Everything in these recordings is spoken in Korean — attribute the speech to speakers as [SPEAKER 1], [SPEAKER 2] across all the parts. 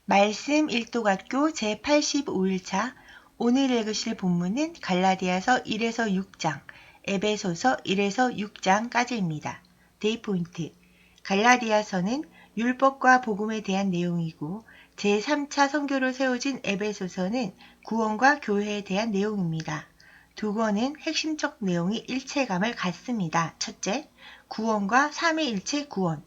[SPEAKER 1] 말씀 일독학교 제85일차 오늘 읽으실 본문은 갈라디아서 1에서 6장, 에베소서 1에서 6장까지입니다. 데이포인트. 갈라디아서는 율법과 복음에 대한 내용이고 제3차 선교로 세워진 에베소서는 구원과 교회에 대한 내용입니다. 두 권은 핵심적 내용이 일체감을 갖습니다. 첫째, 구원과 삼위일체 구원.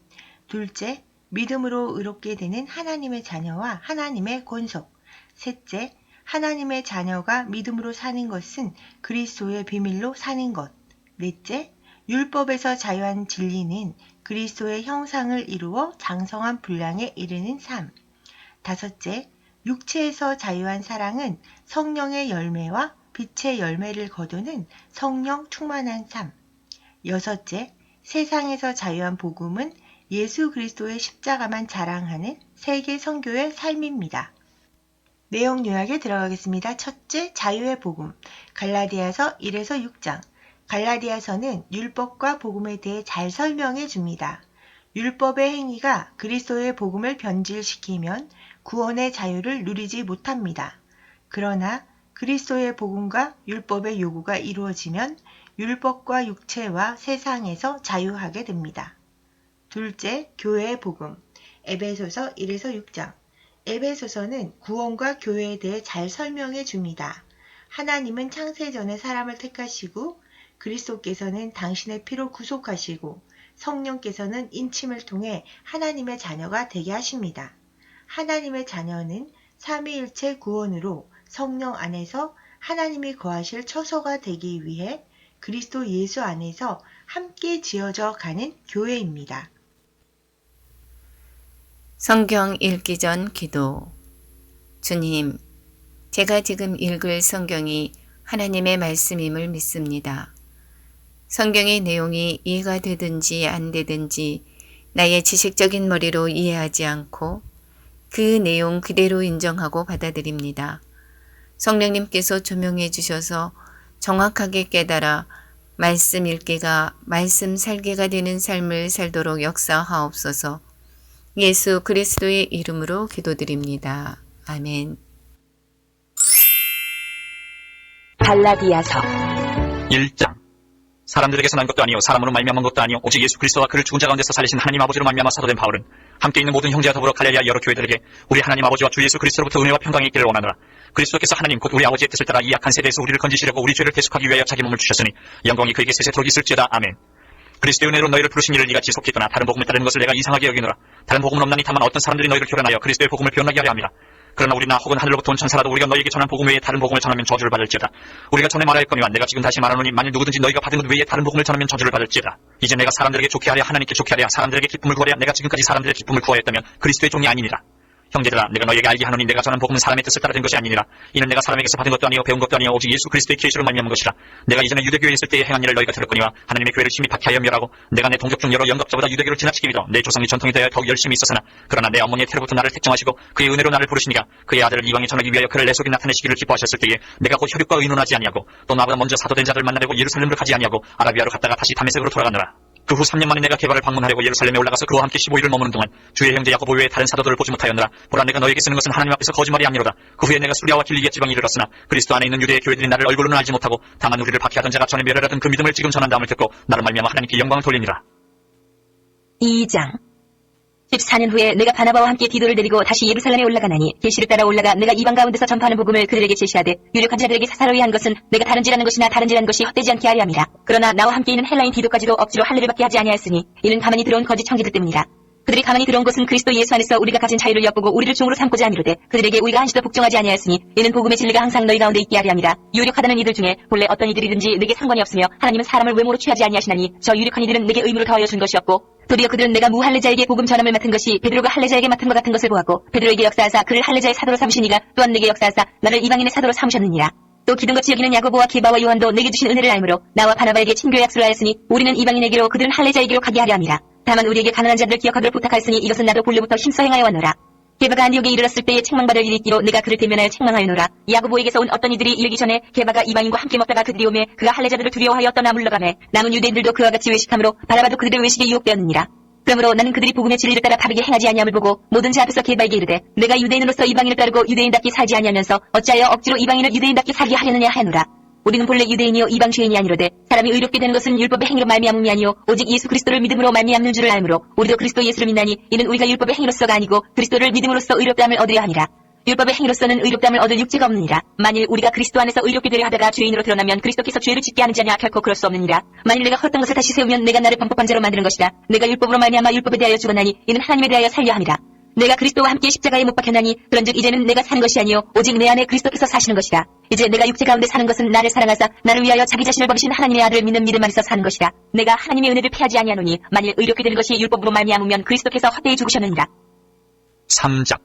[SPEAKER 1] 둘째, 믿음으로 의롭게 되는 하나님의 자녀와 하나님의 권속. 셋째, 하나님의 자녀가 믿음으로 사는 것은 그리스도의 비밀로 사는 것. 넷째, 율법에서 자유한 진리는 그리스도의 형상을 이루어 장성한 분량에 이르는 삶. 다섯째, 육체에서 자유한 사랑은 성령의 열매와 빛의 열매를 거두는 성령 충만한 삶. 여섯째, 세상에서 자유한 복음은 예수 그리스도의 십자가만 자랑하는 세계 선교의 삶입니다. 내용 요약에 들어가겠습니다. 첫째, 자유의 복음. 갈라디아서 1에서 6장. 갈라디아서는 율법과 복음에 대해 잘 설명해 줍니다. 율법의 행위가 그리스도의 복음을 변질시키면 구원의 자유를 누리지 못합니다. 그러나 그리스도의 복음과 율법의 요구가 이루어지면 율법과 육체와 세상에서 자유하게 됩니다. 둘째, 교회의 복음. 에베소서 1에서 6장. 에베소서는 구원과 교회에 대해 잘 설명해 줍니다. 하나님은 창세전에 사람을 택하시고 그리스도께서는 당신의 피로 구속하시고 성령께서는 인침을 통해 하나님의 자녀가 되게 하십니다. 하나님의 자녀는 삼위일체 구원으로 성령 안에서 하나님이 거하실 처소가 되기 위해 그리스도 예수 안에서 함께 지어져 가는 교회입니다.
[SPEAKER 2] 성경 읽기 전 기도. 주님, 제가 지금 읽을 성경이 하나님의 말씀임을 믿습니다. 성경의 내용이 이해가 되든지 안 되든지 나의 지식적인 머리로 이해하지 않고 그 내용 그대로 인정하고 받아들입니다. 성령님께서 조명해 주셔서 정확하게 깨달아 말씀 읽기가 말씀 살기가 되는 삶을 살도록 역사하옵소서. 예수 그리스도의 이름으로 기도드립니다. 아멘.
[SPEAKER 3] 갈라디아서
[SPEAKER 4] 1장. 사람들에게서 난 것도 아니요 사람으로 말미암은 것도 아니요 오직 예수 그리스도와 그를 죽은 자 가운데서 살리신 하나님 아버지로 말미암아 사도된 바울은 함께 있는 모든 형제와 더불어 갈릴리아 여러 교회들에게 우리 하나님 아버지와 주 예수 그리스도로부터 은혜와 평강이 있기를 원하노라. 그리스도께서 하나님 곧 우리 아버지의 뜻을 따라 이 약한 세대에서 우리를 건지시려고 우리 죄를 대속하기 위하여 자기 몸을 주셨으니 영광이 그에게 세세토록 있을지어다. 아멘. 그리스도의 은혜로 너희를 부르신 이를 네가 지속히 떠나 다른 복음을 따르는 것을 내가 이상하게 여기노라. 다른 복음은 없나니 다만 어떤 사람들이 너희를 교란하여 그리스도의 복음을 변하게 하려 함이라. 그러나 우리나 혹은 하늘로부터 온 천사라도 우리가 너희에게 전한 복음 외에 다른 복음을 전하면 저주를 받을지어다. 우리가 전에 말하였거니와 내가 지금 다시 말하노니 만일 누구든지 너희가 받은 것 외에 다른 복음을 전하면 저주를 받을지어다. 이제 내가 사람들에게 좋게 하랴 하나님께 좋게 하랴 사람들에게 기쁨을 구하랴 내가 지금까지 사람들의 기쁨을 구하였다면 그리스도의 종이 아니니라. 형제들아, 내가 너희에게 알게 하노니 내가 전한 복음은 사람의 뜻을 따라 된 것이 아니니라. 이는 내가 사람에게서 받은 것도 아니요 배운 것도 아니요 오직 예수 그리스도의 계시로 말미암은 것이라. 내가 이전에 유대교회에 있을 때에 행한 일을 너희가 들었거니와 하나님의 교회를 심히 박해하여 멸하고 내가 내 동족 중 여러 영겁자보다 유대교를 지나치게 믿어 내 조상의 전통에 대하여 더욱 열심히 있었으나 그러나 내 어머니의 태로부터 나를 택정하시고 그의 은혜로 나를 부르시니가 그의 아들을 이방에 전하기 위하여 그를 내 속에 나타내시기를 기뻐하셨을 때에 내가 곧 혈육과 의논하지 아니하고 또 나보다 먼저 사도된 자들 만나려고 예루살렘으로 가지 아니하고 아라비아로 갔다가 다시 다메섹으로 돌아가느라. 그 후 3년 만에 내가 게바를 방문하려고 예루살렘에 올라가서 그와 함께 15일을 머무는 동안 주의 형제 야고보 외에 다른 사도들을 보지 못하였느라. 보라, 내가 너에게 쓰는 것은 하나님 앞에서 거짓말이 아니로다. 그 후에 내가 수리아와 길리기아 지방에 이르렀으나 그리스도 안에 있는 유대의 교회들이 나를 얼굴로는 알지 못하고 다만 우리를 박해하던 자가 전에 멸하던 그 믿음을 지금 전한다음을 듣고 나를 말미암아 하나님께 영광을 돌리니라.
[SPEAKER 3] 2장. 14년 후에 내가 바나바와 함께 디도를 데리고 다시 예루살렘에 올라가나니 계시를 따라 올라가 내가 이방 가운데서 전파하는 복음을 그들에게 제시하되 유력한 자들에게 사사로이 한 것은 내가 다른지라는 것이나 다른지라는 것이 헛되지 않게 하려 함이라. 그러나 나와 함께 있는 헬라인 디도까지도 억지로 할례를 받게 하지 아니하였으니 이는 가만히 들어온 거짓 청지들 때문이라. 그들이 가만히 들어온 것은 그리스도 예수 안에서 우리가 가진 자유를 엿보고 우리를 종으로 삼고자 하미로되 그들에게 우리가 한시도 복종하지 아니하였으니 이는 복음의 진리가 항상 너희 가운데 있게 하려 함이라. 유력하다는 이들 중에 본래 어떤 이들이든지 내게 상관이 없으며 하나님은 사람을 외모로 취하지 아니하시나니 저 유력한 이들은 내게 의무로 더하여 준 것이었고 도리어 그들은 내가 무할례자에게 복음 전함을 맡은 것이 베드로가 할례자에게 맡은 것 같은 것을 보았고 베드로에게 역사하사 그를 할례자의 사도로 삼으시니가 또한 내게 역사하사 나를 이방인의 사도로 삼으셨느니라. 또 기둥같이 여기는 야고보와 게바와 요한도 내게 주신 은혜를 알므로 나와 바나바에게 친교 약속을 하였으니 우리는 이방인에게로 그들은 할례자에게로 가게 하려 함이라. 다만 우리에게 가난한 자들을 기억하기를 부탁하였으니 이것은 나도 본래부터 힘써 행하여 왔노라. 게바가 안디옥에 이르렀을 때에 책망받을 일이 있기로 내가 그를 대면하여 책망하여노라. 야고보에게서 온 어떤 이들이 이르기 전에 게바가 이방인과 함께 먹다가 그들이 오매 그가 할례자들을 두려워하여 떠나 물러가매 남은 유대인들도 그와 같이 외식함으로 바나바도 그들의 외식에 유혹되었느니라. 그러므로 나는 그들이 복음의 진리를 따라 바르게 행하지 아니함을 보고 모든 자 앞에서 개바에게 이르되 내가 유대인으로서 이방인을 따르고 유대인답게 살지 아니하면서 어찌하여 억지로 이방인을 유대인답게 살게 하려느냐 하노라. 우리는 본래 유대인이요 이방 죄인이 아니로되 사람이 의롭게 되는 것은 율법의 행위로 말미암음이 아니요 오직 예수 그리스도를 믿음으로 말미암는 줄을 알므로 우리도 그리스도 예수를 믿나니 이는 우리가 율법의 행위로서가 아니고 그리스도를 믿음으로써 의롭다함을 얻으려 하니라. 율법의 행위로서는 의롭다함을 얻을 육체가 없느니라. 만일 우리가 그리스도 안에서 의롭게 되려 하다가 죄인으로 드러나면 그리스도께서 죄를 짓게 하는 자냐? 결코 그럴 수 없느니라. 만일 내가 헛된 것을 다시 세우면 내가 나를 범법한 자로 만드는 것이다. 내가 율법으로 말미암아 율법에 대하여 죽었나니 이는 하나님에 대하여 살려 함이라. 내가 그리스도와 함께 십자가에 못 박혔나니 그런즉 이제는 내가 사는 것이 아니요 오직 내 안에 그리스도께서 사시는 것이다. 이제 내가 육체 가운데 사는 것은 나를 사랑하사 나를 위하여 자기 자신을 버리신 하나님의 아들을 믿는 믿음 안에서 사는 것이다. 내가 하나님의 은혜를 피하지 아니하노니 만일 의롭게 되는 것이 율법으로 말미암으면 그리스도께서 헛되이 죽으셨느니라.
[SPEAKER 4] 3장.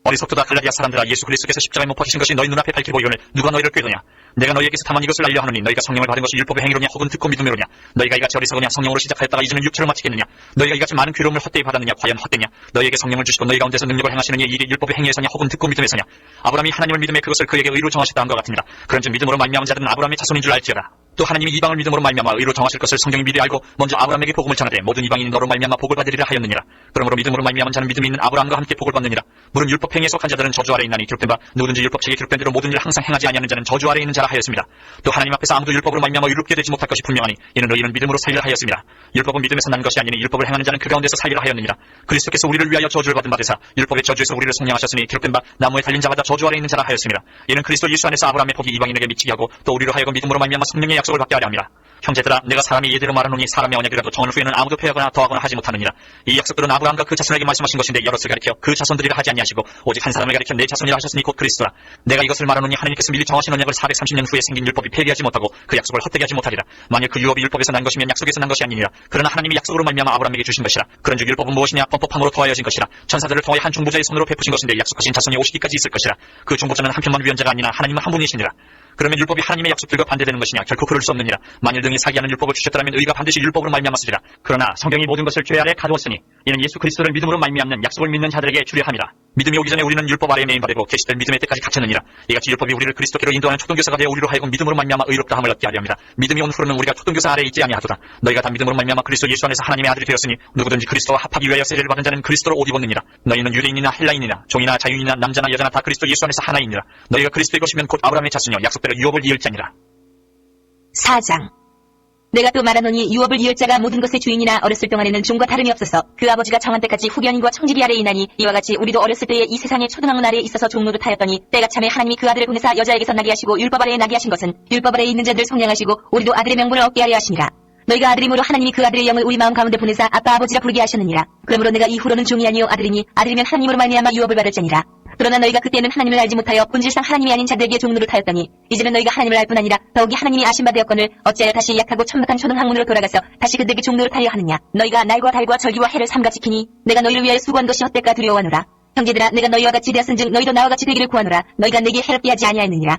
[SPEAKER 4] 어리석도다 갈라디아 사람들아, 예수 그리스도께서 십자가에 못 박히신 것이 너희 눈앞에 밝히 보이오늘 누가 너희를 꾀도냐? 내가 너희에게서 다만 이것을 알려 하노니 너희가 성령을 받은 것이 율법의 행위로냐 혹은 듣고 믿음으로냐? 너희가 이같이 어리석으냐? 성령으로 시작하였다가 이제는 육체로 마치겠느냐? 너희가 이같이 많은 괴로움을 헛되이 받았느냐? 과연 헛되냐? 너희에게 성령을 주시고 너희 가운데서 능력을 행하시는 이의 일이 율법의 행위에서냐 혹은 듣고 믿음에서냐? 아브라함이 하나님을 믿음에 그것을 그에게 의로 정하셨다 함과 같으니라. 그런즉 믿음으로 말미암은 자들은 아브라함의 자손인 줄 알지어다. 또 하나님이 이방을 믿음으로 말미암아 의로 정하실 것을 성경이 미리 알고 먼저 아브라함에게 복음을 전하되 모든 이방인이 너로 말미암아 복을 받으리라 하였느니라. 그러므로 믿음으로 말미암은 자는 믿음이 있는 아브라함과 함께 복을 받느니라. 물은 율법 행위에 속한 자들은 저주 아래 있나니 기록된 바 누구든지 율법책에 기록된 대로 모든 일을 항상 행하지 아니하는 자는 저주 아래 있는 자라 하였습니다. 또 하나님 앞에서 아무도 율법으로 말미암아 의롭게 되지 못할 것이 분명하니 이는 너희는 믿음으로 살리라 하였습니다. 율법은 믿음에서 난 것이 아니니 율법을 행하는 자는 그 가운데서 살리라 하였느니라. 그리스도께서 우리를 위하여 저주를 받은 바 되사 율법의 저주에서 우리를 속량하셨으니 기록된 바 나무에 달린 자마다 저주 아래 있는 자라 하였습니다. 이는 그리스도 예수 안에서 아브라함의 복이 이방인에게 미치게 하고 또 우리로 하여금 믿음으로 말미암아 성령의 약속을 받게 하려 함이라. 형제들아, 내가 사람이 예대로 말하노니 사람의 언약이라도 정언 후에는 아무도 폐하거나 더하거나 하지 못하느니라. 이 약속들은 아브라함과 그 자손에게 말씀하신 것인데 여럿을 가리켜 그 자손들이라 하지 아니하시고 오직 한 사람을 가리켜 내 자손이라 하셨으니 곧 그리스도라. 내가 이것을 말하노니 하나님께서 미리 정하신 언약을 430년 후에 생긴 율법이 폐기하지 못하고 그 약속을 헛되게 하지 못하리라. 만일 그 유업이 율법에서 난 것이면 약속에서 난 것이 아니니라. 그러나 하나님이 약속으로 말미암아 아브라함에게 주신 것이라. 그런즉 율법은 무엇이냐? 범법함으로 더하여진 것이라. 천사들을 통하여 한 중보자의 손으로 베푸신 것인데 약속하신 자손이 오시기까지 있을 것이라. 그 중보자는 한 편만 위원자가 아니나 하나님은 한 분이시니라. 그러면 율법이 하나님의 약속들과 반대되는 것이냐? 결코 그럴 수 없느니라. 만일 등이 사기하는 율법을 주셨더라면 의가 반드시 율법으로 말미암았으리라. 그러나 성경이 모든 것을 죄 아래 가두었으니 이는 예수 그리스도를 믿음으로 말미암는 약속을 믿는 자들에게 주려 함이라. 믿음이 오기 전에 우리는 율법 아래에 매인바되고 계시될 믿음의 때까지 갇혔느니라. 이같이 율법이 우리를 그리스도께로 인도하는 초등교사가 되어 우리로 하여금 믿음으로 말미암아 의롭다함을 얻게 하려 합니다. 믿음이 온 후로는 우리가 초등교사 아래에 있지 아니하도다. 너희가 다 믿음으로 말미암아 그리스도 예수 안에서 하나님의 아들이 되었으니 누구든지 그리스도와 합하기 위하여 세례를 받은 자는 그리스도로 옷 입었느니라. 너희는 유대인이나 헬라인이나 종이나 자유인이나 남자나 여자나 다 그리스도 예수 안에서 하나이니라. 너희가 그리스도의 것이면 곧 아브라함의 자손이여 약속대로 유업을 이을 자니라.
[SPEAKER 3] 4장. 내가 또 말하노니 유업을 이을 자가 모든 것의 주인이나 어렸을 동안에는 종과 다름이 없어서 그 아버지가 정한 때까지 후견인과 청지기 아래에 있나니 이와 같이 우리도 어렸을 때에 이 세상의 초등학문 아래에 있어서 종노릇 하였더니 때가 참에 하나님이 그 아들을 보내사 여자에게서 나게 하시고 율법 아래에 나게 하신 것은 율법 아래에 있는 자들을 속량하시고 우리도 아들의 명분을 얻게 하려 하시니라. 너희가 아들임으로 하나님이 그 아들의 영을 우리 마음 가운데 보내사 아빠 아버지라 부르게 하셨느니라. 그러므로 내가 이후로는 종이 아니요 아들이니 아들이면 하나님으로 말미암아 유업을 받을 자니라. 그러나 너희가 그때는 하나님을 알지 못하여 본질상 하나님이 아닌 자들에게 종노릇 하였더니 이제는 너희가 하나님을 알 뿐 아니라 더욱이 하나님이 아신 바 되었거늘 어찌하여 다시 약하고 천박한 초등학문으로 돌아가서 다시 그들에게 종노릇 하려 하느냐. 너희가 날과 달과 절기와 해를 삼가 지키니 내가 너희를 위하여 수고한 것이 헛될까 두려워하노라. 형제들아, 내가 너희와 같이 되었은즉 너희도 나와 같이 되기를 구하노라. 너희가 내게 해롭게 하지 아니하였느니라.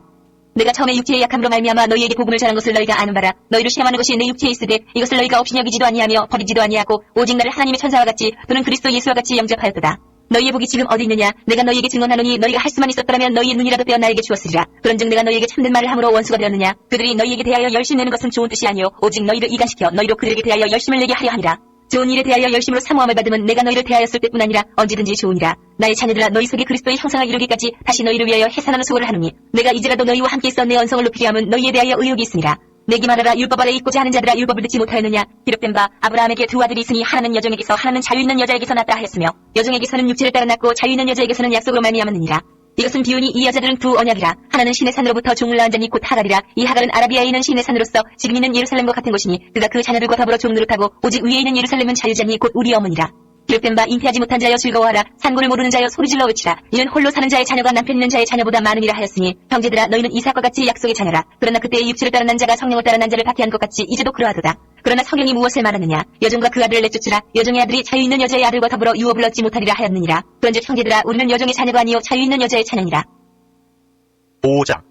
[SPEAKER 3] 내가 처음에 육체의 약함으로 말미암아 너희에게 복음을 전한 것을 너희가 아는 바라. 너희를 시험하는 것이 내 육체에 있으되 이것을 너희가 없이 여기지도 아니하며 버리지도 아니하고 오직 나를 하나님의 천사와 같이 또는 그리스도 예수와 같이 영접하였도다. 너희의 복이 지금 어디 있느냐? 내가 너희에게 증언하노니 너희가 할 수만 있었더라면 너희의 눈이라도 떼어 나에게 주었으리라. 그런즉 내가 너희에게 참된 말을 함으로 원수가 되었느냐? 그들이 너희에게 대하여 열심 내는 것은 좋은 뜻이 아니요 오직 너희를 이간시켜 너희로 그들에게 대하여 열심을 내게 하려 함이라. 좋은 일에 대하여 열심으로 사모함을 받으면 내가 너희를 대하였을 때뿐 아니라 언제든지 좋으니라. 나의 자녀들아, 너희 속에 그리스도의 형상을 이루기까지 다시 너희를 위하여 해산하는 수고를 하노니 내가 이제라도 너희와 함께 있어 내 언성을 높이려 함은 너희에 대하여 의욕이 있으니라. 내기 말하라. 율법 아래 있고자 하는 자들아, 율법을 듣지 못하였느냐? 기록된 바 아브라함에게 두 아들이 있으니 하나는 여종에게서 하나는 자유 있는 여자에게서 났다 하였으며 여종에게서는 육체를 따라 났고 자유 있는 여자에게서는 약속으로 말미암았느니라. 이것은 비유니 이 여자들은 두 언약이라. 하나는 신의 산으로부터 종을 낳은 자니 곧 하갈이라. 이 하갈은 아라비아에 있는 신의 산으로서 지금 있는 예루살렘과 같은 곳이니 그가 그 자녀들과 더불어 종노릇하고 오직 위에 있는 예루살렘은 자유자니 곧 우리 어머니라. 기록된 바 잉태하지 못한 자여 즐거워하라. 산고를 모르는 자여 소리질러 외치라. 이는 홀로 사는 자의 자녀가 남편 있는 자의 자녀보다 많으니라 하였으니 형제들아, 너희는 이삭과 같이 약속의 자녀라. 그러나 그때의 육체를 따라 난 자가 성령을 따라 난 자를 박해한 것 같이 이제도 그러하도다. 그러나 성경이 무엇을 말하느냐? 여종과 그 아들을 내쫓으라. 여종의 아들이 자유 있는 여자의 아들과 더불어 유업을 얻지 못하리라 하였느니라. 그런즉 형제들아, 우리는 여종의 자녀가 아니요 자유 있는 여자의 자녀니라.
[SPEAKER 4] 5장.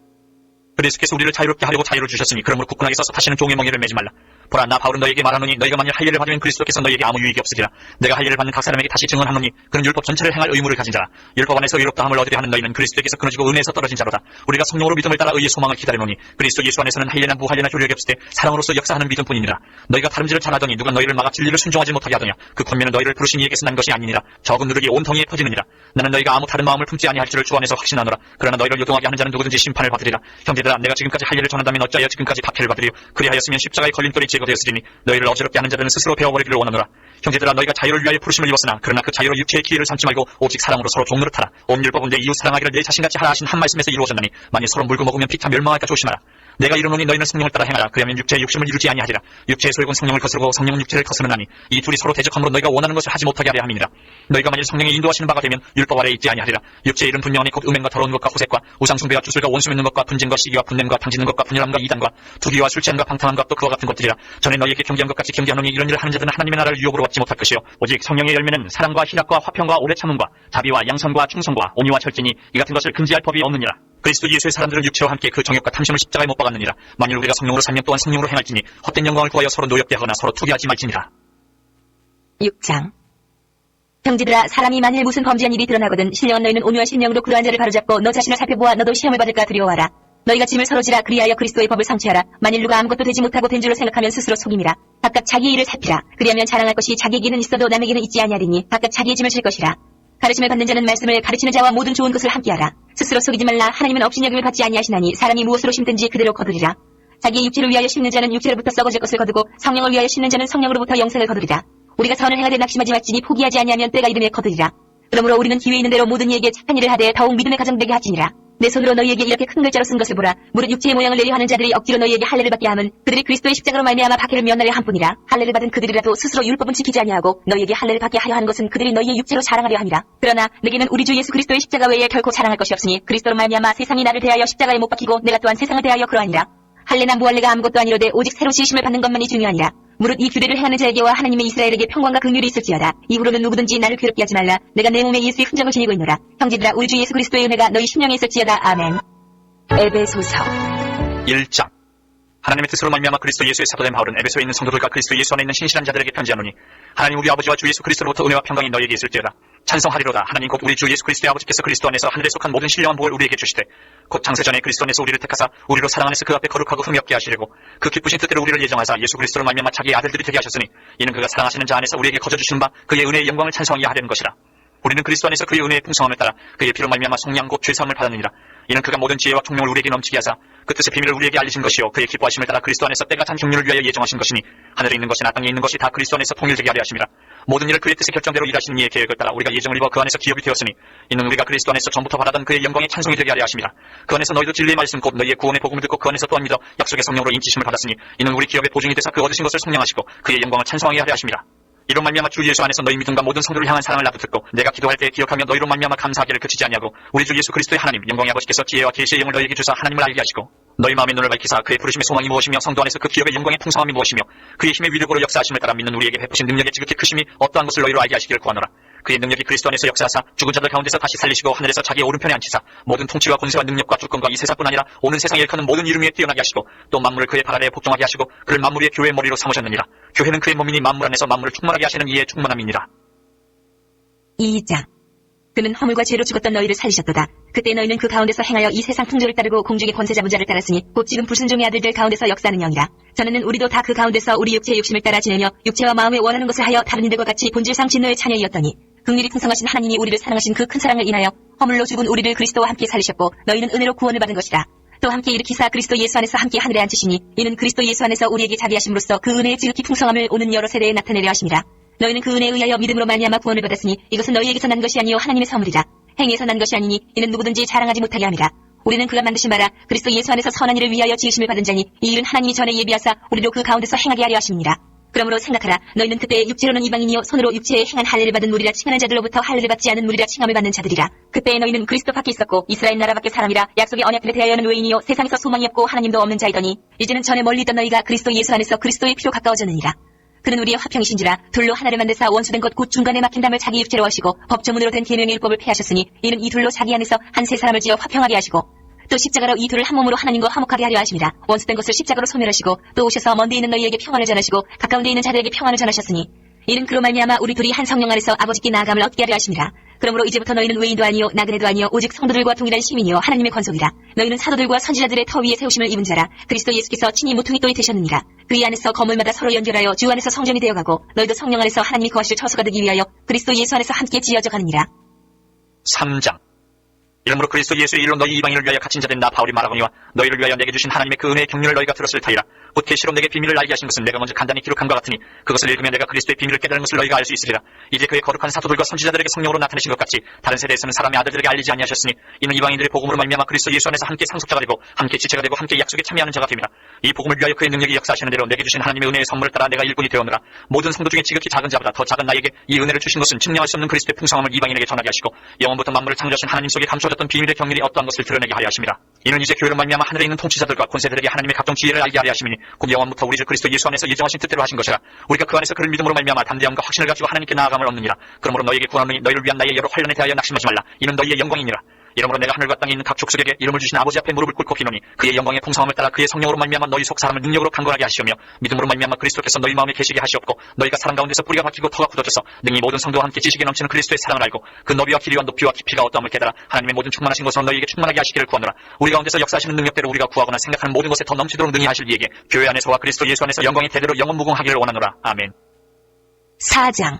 [SPEAKER 4] 그리스도께서 우리를 자유롭게 하려고 자유를 주셨으니 그러므로 국군에게 서서 다시는 종의 멍에를 매지 말라. 보라, 나 바울은 너에게 말하노니 너희가 만일 할례를 받으면 그리스도께서 너희에게 아무 유익이 없으리라. 내가 할례를 받는 각 사람에게 다시 증언하노니 그는 율법 전체를 행할 의무를 가진 자라. 율법 안에서 의롭다함을 얻으려 하는 너희는 그리스도에게서 끊어지고 은혜에서 떨어진 자로다. 우리가 성령으로 믿음을 따라 의의 소망을 기다리노니 그리스도 예수 안에서는 할례나 무할례나 효력이 없을 때 사랑으로서 역사하는 믿음뿐이니라. 너희가 다름질을 잘하더니 누가 너희를 막아 진리를 순종하지 못하게 하더냐. 그 권면은 너희를 부르신 이에게서 난 것이 아니니라. 적은 누룩이 온 덩이에 퍼지느니라. 나는 너희가 아무 다른 마음을 품지 아니할 줄을 주 안에서 확신하노라. 그러나 너희를 요동하게 하는 자는 누구든지 심판을 받으리라. 형제들아, 내가 지금까지 할례를 전한다면 어찌하여 지금까지 박해를 받으리요. 그리하였으면 십자가의 걸림돌이 제거되었으리니 너희를 어지럽게 하는 자들은 스스로 배워버리기를 원하노라. 형제들아, 너희가 자유를 위하여 부르심을 입었으나 그러나 그 자유로 육체의 기회를 삼지 말고 오직 사랑으로 서로 종노릇하라. 온 율법은 내 이웃 사랑하기를 내 자신같이 하라 하신 한 말씀에서 이루어졌나니 만일 서로 물고 먹으면 피타 멸망할까 조심하라. 내가 이르노니 너희는 성령을 따라 행하라. 그러면 육체의 욕심을 이루지 아니하리라. 육체의 소욕은 성령을 거스르고 성령은 육체를 거스르나니 이 둘이 서로 대적함으로 너희가 원하는 것을 하지 못하게 하려 함이니라. 너희가 만일 성령이 인도하시는 바가 되면 율법 아래에 있지 아니하리라. 육체의 일은 분명하니 곧 음행과 더러운 것과 호색과 우상숭배와 주술과 원수 맺는 것과 분쟁과 시기와 분냄과 당짓는 것과 분열함과 이단과 투기와 술 취함과 방탕함과 또 그와 같은 것들이라. 전에 너희에게 경계한 것 같이 경계하노니 이런 일을 하는 자들은 하나님의 나라를 유업으로 받지 못할 것이요 오직 성령의 열매는 사랑과 희락과 화평과 오래 참음과 자비와 양선과 충성과 온유와 절제니 이 같은 것을 금지할 법이 없느니라. 그리스도 예수의 사람들은 육체와 함께 그 정욕과 탐심을 십자가에 못 박았느니라. 만일 우리가 성령으로 살면 또한 성령으로 행할지니 헛된 영광을 구하여 서로 노엽게 하거나 서로 투기하지 말지니라.
[SPEAKER 3] 6장. 형제들아, 사람이 만일 무슨 범죄한 일이 드러나거든 신령한 너희는 온유한 심령으로 그러한 자를 바로잡고 너 자신을 살펴보아 너도 시험을 받을까 두려워하라. 너희가 짐을 서로 지라. 그리하여 그리스도의 법을 성취하라. 만일 누가 아무것도 되지 못하고 된 줄로 생각하면 스스로 속임이라. 각각 자기의 일을 살피라. 그리하면 자랑할 것이 자기에게는 있어도 남에게는 있지 아니하리니 각각 자기의 짐을 질 것이라. 가르침을 받는 자는 말씀을, 가르치는 자와 모든 좋은 것을 함께하라. 스스로 속이지 말라. 하나님은 업신여김을 받지 아니하시나니 사람이 무엇으로 심든지 그대로 거두리라. 자기의 육체를 위하여 심는 자는 육체로부터 썩어질 것을 거두고 성령을 위하여 심는 자는 성령으로부터 영생을 거두리라. 우리가 선을 행하되 낙심하지 말지니 포기하지 아니하면 때가 이름에 거두리라. 그러므로 우리는 기회 있는 대로 모든 이에게 착한 일을 하되 더욱 믿음에 가정되게 하지니라. 내 손으로 너희에게 이렇게 큰 글자로 쓴 것을 보라. 무릇 육체의 모양을 내려 하는 자들이 억지로 너희에게 할례를 받게 함은 그들이 그리스도의 십자가로 말미암아 박해를 면하려 함뿐이라. 할례를 받은 그들이라도 스스로 율법은 지키지 아니하고 너희에게 할례를 받게 하려 하는 것은 그들이 너희의 육체로 자랑하려 함이라. 그러나 내게는 우리 주 예수 그리스도의 십자가 외에 결코 자랑할 것이 없으니 그리스도로 말미암아 세상이 나를 대하여 십자가에 못 박히고 내가 또한 세상을 대하여 그러하니라. 할례나 무할례가 아무것도 아니로되 오직 새로 지으심을 받는 것만이 중요하니라. 무릇 이 규례를 행하는 자에게와 하나님의 이스라엘에게 평강과 긍휼이 있을지어다. 이후로는 누구든지 나를 괴롭게 하지 말라. 내가 내 몸에 예수의 흔적을 지니고 있노라. 형제들아, 우리 주 예수 그리스도의 은혜가 너희 심령에 있을지어다. 아멘. 에베소서
[SPEAKER 4] 1장. 하나님의 뜻으로 말미암아 그리스도 예수의 사도된 바울은 에베소에 있는 성도들과 그리스도 예수 안에 있는 신실한 자들에게 편지하노니 하나님 우리 아버지와 주 예수 그리스도로부터 은혜와 평강이 너희에게 있을지어다. 찬송하리로다. 하나님 곧 우리 주 예수 그리스도의 아버지께서 그리스도 안에서 하늘에 속한 모든 신령한 복을 우리에게 주시되 곧 창세전에 그리스도 안에서 우리를 택하사 우리로 사랑 안에서 그 앞에 거룩하고 흠이 없게 하시려고 그 기쁘신 뜻대로 우리를 예정하사 예수 그리스도로 말미암아 자기의 아들들이 되게 하셨으니 이는 그가 사랑하시는 자 안에서 우리에게 거저 주시는 바 그의 은혜의 영광을 찬송하게 하려는 것이라. 우리는 그리스도 안에서 그의 은혜의 풍성함을 따라 그의 피로 말미암아 속량 곧 죄사함을 받았느니라. 이는 그가 모든 지혜와 총명을 우리에게 넘치게 하사 그 뜻의 비밀을 우리에게 알리신 것이요 그의 기뻐하심을 따라 그리스도 안에서 때가 찬 종류를 위하여 예정하신 것이니 하늘에 있는 것이나 땅에 있는 것이 다 그리스도 안에서 통일되게 하려 하심이라. 모든 일을 그의 뜻의 결정대로 일하시는 이의 계획을 따라 우리가 예정을 입어 그 안에서 기업이 되었으니 이는 우리가 그리스도 안에서 전부터 바라던 그의 영광의 찬송이 되게 하려 하심이라. 그 안에서 너희도 진리의 말씀 곧 너희의 구원의 복음을 듣고 그 안에서 또한 믿어 약속의 성령으로 인치심을 받았으니 이는 우리 기업의 보증이 되사 그 얻으신 것을 성량하시고 그의 영광을 찬송하게 하려 하심이라. 이로 말미암아 주 예수 안에서 너희 믿음과 모든 성도를 향한 사랑을 나도 듣고 내가 기도할 때 기억하며 너희로 말미암아 감사하기를 그치지 아니하고 우리 주 예수 그리스도의 하나님 영광의 아버지께서 지혜와 계시의 영을 너희에게 주사 하나님을 알게 하시고 너희 마음의 눈을 밝히사 그의 부르심의 소망이 무엇이며 성도 안에서 그 기업의 영광의 풍성함이 무엇이며 그의 힘의 위력으로 역사하심을 따라 믿는 우리에게 베푸신 능력의 지극히 크심이 어떠한 것을 너희로 알게 하시기를 구하노라. 그의 능력이 그리스도 안에서 역사하사 죽은 자들 가운데서 다시 살리시고 하늘에서 자기의 오른편에 앉히사 모든 통치와 권세와 능력과 주권과 이 세상뿐 아니라 오는 세상에 일컫는 모든 이름 위에 뛰어나게 하시고 또 만물을 그의 발 아래에 복종하게 하시고 그를 만물 위의 교회의 머리로 삼으셨느니라. 교회는 그의 몸이니 만물 안에서 만물을 충만하게 하시는 이의 충만함이니라.
[SPEAKER 3] 2장. 그는 허물과 죄로 죽었던 너희를 살리셨도다. 그때 너희는 그 가운데서 행하여 이 세상 풍조를 따르고 공중의 권세 잡은 자를 따랐으니 곧 지금 불순종의 아들들 가운데서 역사하는 영이라. 전에는 우리도 다 그 가운데서 우리 육체의 욕심을 따라 지내며 육체와 마음에 원하는 것을 하여 다른 이들과 같이 본질상 진노의 자녀이었더니 긍휼이 풍성하신 하나님이 우리를 사랑하신 그 큰 사랑을 인하여 허물로 죽은 우리를 그리스도와 함께 살리셨고 너희는 은혜로 구원을 받은 것이라. 또 함께 일으키사 그리스도 예수 안에서 함께 하늘에 앉으시니 이는 그리스도 예수 안에서 우리에게 자비 하심으로써 그 은혜의 지극히 풍성함을 오는 여러 세대에 나타내려 하심이라. 너희는 그 은혜에 의하여 믿음으로 말미암아 구원을 받았으니 이것은 너희에게서 난 것이 아니요 하나님의 선물이라. 행위에서 난 것이 아니니 이는 누구든지 자랑하지 못하게 함이라. 우리는 그가 만드신 바라 그리스도 예수 안에서 선한 일을 위하여 지으심을 받은 자니 이 일은 하나님이 전에 예비하사 우리도 그 가운데서 행하게 하려 하심이니라. 그러므로 생각하라. 너희는 그때 육체로는 이방인이요 손으로 육체에 행한 할례를 받은 무리라 칭하는 자들로부터 할례를 받지 않은 무리라 칭함을 받는 자들이라. 그때 너희는 그리스도 밖에 있었고 이스라엘 나라 밖에 사람이라 약속의 언약들에 대하여는 외인이요 세상에서 소망이 없고 하나님도 없는 자이더니 이제는 전에 멀리 있던 너희가 그리스도 예수 안에서 그리스도의 피로 가까워졌느니라. 그는 우리의 화평이신지라 둘로 하나를 만드사 원수된 것 곧 중간에 막힌 담을 자기 육체로 하시고 법조문으로 된 계명의 율법을 폐하셨으니 이는 이 둘로 자기 안에서 한 세 사람을 지어 화평하게 하시고 또 십자가로 이 둘을 한 몸으로 하나님과 화목하게 하려 하심이라. 원수된 것을 십자가로 소멸하시고 또 오셔서 먼데 있는 너희에게 평안을 전하시고 가까운데 있는 자들에게 평안을 전하셨으니 이는 그로 말미암아 우리 둘이 한 성령 안에서 아버지께 나아감을 얻게 하려 하심이라. 그러므로 이제부터 너희는 외인도 아니요 나그네도 아니요 오직 성도들과 동일한 시민이요 하나님의 권속이라. 너희는 사도들과 선지자들의 터 위에 세우심을 입은 자라. 그리스도 예수께서 친히 모퉁이 돌이 되셨느니라. 그의 안에서 건물마다 서로 연결하여 주 안에서 성전이 되어가고 너희도 성령 안에서 하나님이 거하실 처소가 되기 위하여 그리스도 예수 안에서 함께 지어져 가느니라.
[SPEAKER 4] 3장. 이러므로 그리스도 예수의 일로 너희 이방인을 위하여 갇힌 자된 나 바울이 말하거니와 너희를 위하여 내게 주신 하나님의 그 은혜의 경륜을 너희가 들었을 터이라. 곧 계시로 내게 비밀을 알게 하신 것은 내가 먼저 간단히 기록함과 같으니 그것을 읽으면 내가 그리스도의 비밀을 깨달은 것을 너희가 알 수 있으리라. 이제 그의 거룩한 사도들과 선지자들에게 성령으로 나타내신 것 같이 다른 세대에서는 사람의 아들들에게 알리지 아니하셨으니 이는 이방인들의 복음으로 말미암아 그리스도 예수 안에서 함께 상속자가 되고 함께 지체가 되고 함께 약속에 참여하는 자가 됨이라. 이 복음을 위하여 그의 능력이 역사하시는 대로 내게 주신 하나님의 은혜의 선물을 따라 내가 일꾼이 되었노라. 모든 성도 중에 지극히 작은 자보다 더 작은 나에게 이 은혜를 주신 것은 측량할 수 없는 그리스도의 풍성함을 이방인에게 전하게 하시고 영원부터 만물을 창조하신 하나님 속에 감춰졌던 비밀의 경륜이 어떠한 것을 드러내게 하려 하심이라. 이는 이제 교회로 말미암아 하늘에 있는 통치자들과 권세들에게 하나님의 각종 지혜를 알게 하려 하심이니 곧 영원부터 우리 주 그리스도 예수 안에서 예정하신 뜻대로 하신 것이라. 우리가 그 안에서 그를 믿음으로 말미암아 담대함과 확신을 가지고 하나님께 나아감을 얻느니라. 그러므로 너희에게 구하노니 너희를 위한 나의 여러 환난에 대하여 낙심하지 말라. 이는 너희의 영광이니라. 이러므로 내가 하늘과 땅에 있는 각 족속에게 이름을 주신 아버지 앞에 무릎을 꿇고 비노니 그의 영광의 풍성함을 따라 그의 성령으로 말미암아 너희 속 사람을 능력으로 강건하게 하시오며 믿음으로 말미암아 그리스도께서 너희 마음에 계시게 하시옵고 너희가 사랑 가운데서 뿌리가 박히고 터가 굳어져서 능히 모든 성도와 함께 지식에 넘치는 그리스도의 사랑을 알고 그 너비와 길이와 높이와 깊이가 어떠함을 깨달아 하나님의 모든 충만하신 것으로 너희에게 충만하게 하시기를 구하노라. 우리 가운데서 역사하시는 능력대로 우리가 구하거나 생각하는 모든 것에 더 넘치도록 능히 하실 이에게 교회 안에서와 그리스도 예수 안에서 영광이 대대로 영원무궁하기를 원하노라. 아멘.
[SPEAKER 3] 4장.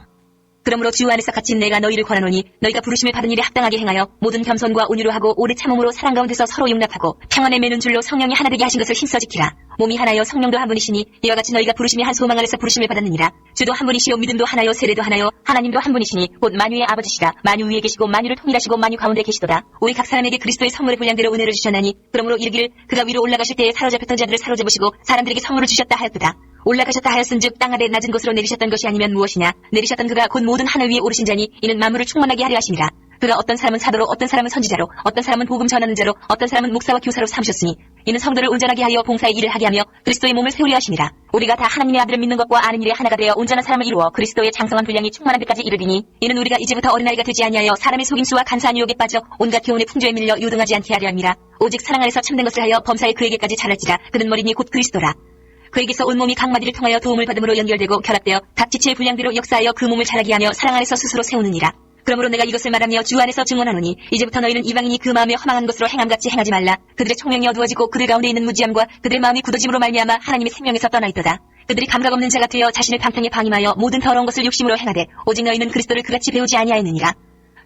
[SPEAKER 3] 그러므로 주 안에서 갇힌 내가 너희를 권하노니 너희가 부르심을 받은 일에 합당하게 행하여 모든 겸손과 온유로 하고 오래 참음으로 사랑 가운데서 서로 용납하고 평안에 매는 줄로 성령이 하나 되게 하신 것을 힘써 지키라. 몸이 하나요 성령도 한 분이시니 이와 같이 너희가 부르심이 한 소망 안에서 부르심을 받았느니라. 주도 한 분이시요 믿음도 하나요 세례도 하나요 하나님도 한 분이시니 곧 만유의 아버지시라. 만유 위에 계시고 만유를 통일하시고 만유 가운데 계시도다. 우리 각 사람에게 그리스도의 선물의 분량대로 은혜를 주셨나니 그러므로 이르기를 그가 위로 올라가실 때에 사로잡혔던 자들을 사로잡으시고 사람들에게 선물을 주셨다 하였도다. 올라가셨다 하였은즉 땅 아래 낮은 곳으로 내리셨던 것이 아니면 무엇이냐. 내리셨던 그가 곧 모든 하늘 위에 오르신 자니 이는 만물을 충만하게 하려 하심이라. 그가 어떤 사람은 사도로 어떤 사람은 선지자로 어떤 사람은 복음 전하는 자로 어떤 사람은 목사와 교사로 삼으셨으니 이는 성도를 온전하게 하여 봉사의 일을 하게 하며 그리스도의 몸을 세우려 하심이라. 우리가 다 하나님의 아들을 믿는 것과 아는 일에 하나가 되어 온전한 사람을 이루어 그리스도의 장성한 분량이 충만한 데까지 이르리니 이는 우리가 이제부터 어린아이가 되지 아니하여 사람의 속임수와 간사한 유혹에 빠져 온갖 교훈의 풍조에 밀려 유등하지 않게 하려 함이라. 오직 사랑 안에서 참된 것을 하여 범사에 그에게까지 자랄지라. 그는 머리니 곧 그리스도라. 그에게서 온 몸이 각 마디를 통하여 도움을 받음으로 연결되고 결합되어 각 지체의 분량대로 역사하여 그 몸을 자라게 하며 사랑 안에서 스스로 세우느니라. 그러므로 내가 이것을 말하며 주 안에서 증언하노니 이제부터 너희는 이방인이 그 마음에 허망한 것으로 행함같이 행하지 말라. 그들의 총명이 어두워지고 그들 가운데 있는 무지함과 그들의 마음이 굳어짐으로 말미암아 하나님의 생명에서 떠나 있도다. 그들이 감각 없는 자가 되어 자신의 방탕에 방임하여 모든 더러운 것을 욕심으로 행하되 오직 너희는 그리스도를 그같이 배우지 아니하였느니라.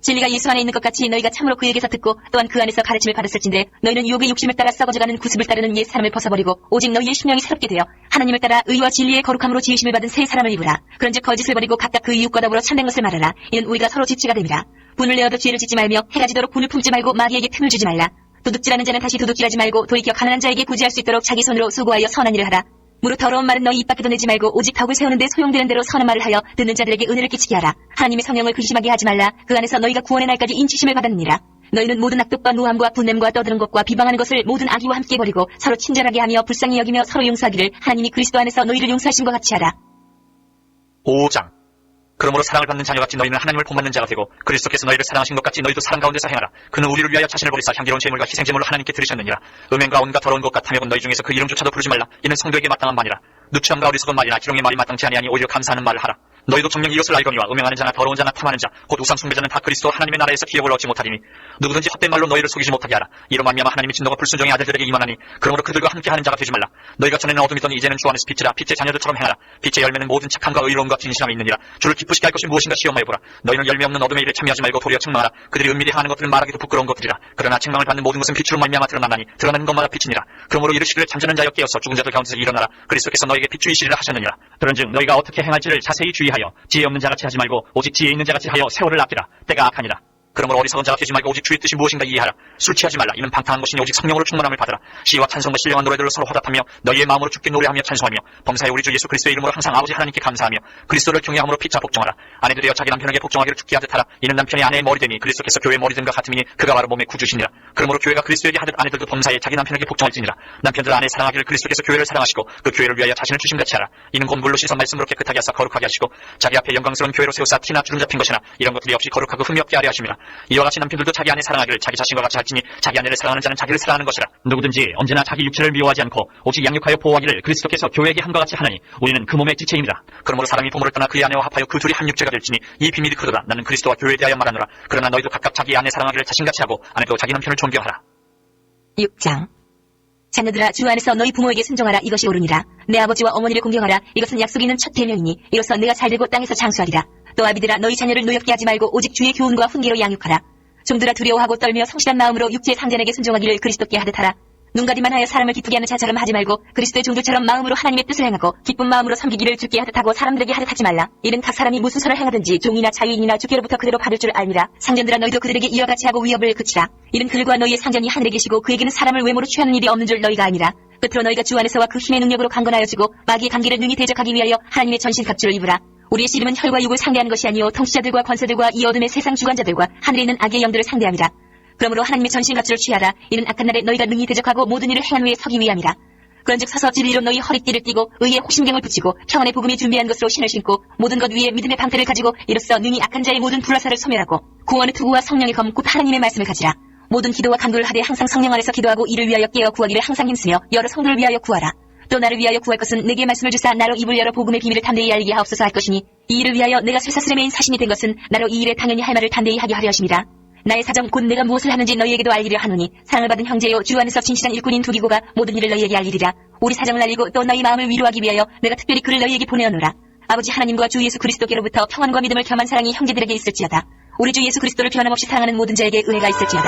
[SPEAKER 3] 진리가 예수 안에 있는 것 같이 너희가 참으로 그에게서 듣고 또한 그 안에서 가르침을 받았을진데 너희는 유혹의 욕심을 따라 썩어져가는 구습을 따르는 옛 사람을 벗어버리고 오직 너희의 심령이 새롭게 되어 하나님을 따라 의와 진리의 거룩함으로 지으심을 받은 새 사람을 입으라. 그런즉 거짓을 버리고 각각 그 이웃과 더불어 참된 것을 말하라. 이는 우리가 서로 지체가 됨이라. 분을 내어도 죄를 짓지 말며 해가 지도록 분을 품지 말고 마귀에게 틈을 주지 말라. 도둑질하는 자는 다시 도둑질하지 말고 돌이켜 가난한 자에게 구제할 수 있도록 자기 손으로 수고하여 선한 일을 하라. 무릇 더러운 말은 너희 입 밖에도 내지 말고 오직 덕을 세우는 데 소용되는 대로 선한 말을 하여 듣는 자들에게 은혜를 끼치게 하라. 하나님의 성령을 근심하게 하지 말라. 그 안에서 너희가 구원의 날까지 인치심을 받았느니라. 너희는 모든 악독과 노함과 분냄과 떠드는 것과 비방하는 것을 모든 악의와 함께 버리고 서로 친절하게 하며 불쌍히 여기며 서로 용서하기를 하나님이 그리스도 안에서 너희를 용서하신 것 같이 하라.
[SPEAKER 4] 5장. 그러므로 사랑을 받는 자녀같이 너희는 하나님을 본받는 자가 되고 그리스도께서 너희를 사랑하신 것 같이 너희도 사랑 가운데서 행하라. 그는 우리를 위하여 자신을 버리사 향기로운 제물과 희생제물로 하나님께 드리셨느니라. 음행과 온갖 더러운 것과 탐욕은 너희 중에서 그 이름조차도 부르지 말라. 이는 성도에게 마땅한 말이라. 누추함과 어리석은 말이나 기롱의 말이 마땅치 아니하니 오히려 감사하는 말을 하라. 너희도 정녕 이것을 알거니와 음행하는 자나 더러운 자나 탐하는 자 곧 우상 숭배자는 다 그리스도 하나님의 나라에서 기업을 얻지 못하리니 누구든지 헛된 말로 너희를 속이지 못하게 하라. 이로 말미암아 하나님의 진노가 불순종의 아들들에게 임하나니 그러므로 그들과 함께하는 자가 되지 말라. 너희가 전에는 어둠이더니 이제는 주 안에서 빛이라. 빛의 자녀들처럼 행하라. 빛의 열매는 모든 착함과 의로움과 진실함이 있느니라. 주를 기쁘시게 할 것이 무엇인가 시험하여 보라. 너희는 열매 없는 어둠의 일에 참여하지 말고 도리어 책망하라. 그들이 은밀히 하는 것들은 말하기도 부끄러운 것들이라. 그러나 책망을 받는 모든 것은 빛으로 말미암아 드러나나니 드러나는 것마다 빛이니라. 그러므로 이르시기를 잠자는 자여 깨어서 죽은 자들 가운데서 일어나라. 그리스도께서 너희에게 빛주이시리라 하셨느니라. 그런즉 너희가 어떻게 행할지를 자세히 주의하여 지혜 없는 자같이 하지 말고 오직 지혜 있는 자같이 하여 세월을 아끼라. 때가 악하니라. 그러므로 어리석은 자가 되지 말고 오직 주의 뜻이 무엇인가 이해하라. 술 취하지 말라. 이는 방탕한 것이니 오직 성령으로 충만함을 받으라. 시와 찬송과 신령한 노래들로 서로 화답하며 너희의 마음으로 주께 노래하며 찬송하며 범사에 우리 주 예수 그리스도의 이름으로 항상 아버지 하나님께 감사하며 그리스도를 경외함으로 피차 복종하라. 아내들이여 자기 남편에게 복종하기를 죽게 하듯 하라. 이는 남편이 아내의 머리됨이 그리스도께서 교회의 머리됨과 같음이니 그가 바로 몸의 구주시니라. 그러므로 교회가 그리스도에게 하듯 아내들도 범사에 자기 남편에게 복종할지니라. 남편들 아내 사랑하기를 그리스도께서 교회를 사랑하시고 그 교회를 위하여 자신을 주심같이 하라. 이는 곧 물로 씻어 말씀으로 깨끗하게 하사 거룩하게 하시고 자기 앞에 영광스러운 교회로 세우사 티나 주름 잡힌 것이나 이런 것들이 없이 거룩하고 흠이 없게 하려 하심이라. 이와 같이 남편들도 자기 아내 사랑하기를 자기 자신과 같이 할지니 자기 아내를 사랑하는 자는 자기를 사랑하는 것이라. 누구든지 언제나 자기 육체를 미워하지 않고 오직 양육하여 보호하기를 그리스도께서 교회에게 함과 같이 하나니 우리는 그 몸의 지체입니다. 그러므로 사람이 부모를 떠나 그의 아내와 합하여 그 둘이 한 육체가 될지니 이 비밀이 그러다. 나는 그리스도와 교회에 대하여 말하노라. 그러나 너희도 각각 자기 아내 사랑하기를 자신같이 하고 아내도 자기 남편을 존경하라.
[SPEAKER 3] 6장. 자녀들아, 주 안에서 너희 부모에게 순종하라. 이것이 옳으니라. 내 아버지와 어머니를 공경하라. 이것은 약속이 있는 첫 계명이니 이로써 내가 잘되고 땅에서 장수하리라. 또 아비들아, 너희 자녀를 노엽게 하지 말고 오직 주의 교훈과 훈계로 양육하라. 종들아, 두려워하고 떨며 성실한 마음으로 육체의 상전에게 순종하기를 그리스도께 하듯 하라. 눈가리만 하여 사람을 기쁘게 하는 자처럼 하지 말고 그리스도의 종들처럼 마음으로 하나님의 뜻을 행하고 기쁜 마음으로 섬기기를 주께 하듯 하고 사람들에게 하듯 하지 말라. 이는 각 사람이 무슨 선을 행하든지 종이나 자유인이나 주께로부터 그대로 받을 줄 알미라. 상전들아, 너희도 그들에게 이와 같이 하고 위협을 그치라. 이는 그들과 너희의 상전이 하늘에 계시고 그에게는 사람을 외모로 취하는 일이 없는 줄 너희가 아니라. 끝으로 너희가 주 안에서와 그 힘의 능력으로 강건하여지고 마귀의 관계를 능히 대적하기 위하여 하나님의 전신 갑주를 입으라. 우리의 씨름은 혈과 육을 상대하는 것이 아니요 통치자들과 권세들과 이 어둠의 세상 주관자들과 하늘에 있는 악의 영들을 상대함이라. 그러므로 하나님의 전신갑주를 취하라. 이는 악한 날에 너희가 능히 대적하고 모든 일을 행한 후에 서기 위함이라. 그런즉 서서 진리로 너희 허리띠를 띠고 의의 호심경을 붙이고 평안의 복음이 준비한 것으로 신을 신고 모든 것 위에 믿음의 방패를 가지고 이로써 능히 악한 자의 모든 불화살을 소멸하고 구원의 투구와 성령의 검 곧 하나님의 말씀을 가지라. 모든 기도와 간구를 하되 항상 성령 안에서 기도하고 이를 위하여 깨어 구하기를 항상 힘쓰며 여러 성도를 위하여 구하라. 또 나를 위하여 구할 것은 내게 말씀을 주사 나로 입을 열어 복음의 비밀을 담대히 알게 하옵소서 할 것이니 이 일을 위하여 내가 쇠사슬의 메인 사신이 된 것은 나로 이 일에 당연히 할 말을 담대히 하게 하려 하심이라. 나의 사정 곧 내가 무엇을 하는지 너희에게도 알리려 하노니 사랑을 받은 형제요 주 안에서 진실한 일꾼인 두기고가 모든 일을 너희에게 알리리라. 우리 사정을 알리고 또 너희 마음을 위로하기 위하여 내가 특별히 그를 너희에게 보내어노라. 아버지 하나님과 주 예수 그리스도께로부터 평안과 믿음을 겸한 사랑이 형제들에게 있을지어다. 우리 주 예수 그리스도를 변함없이 사랑하는 모든 자에게 은혜가 있을지어다.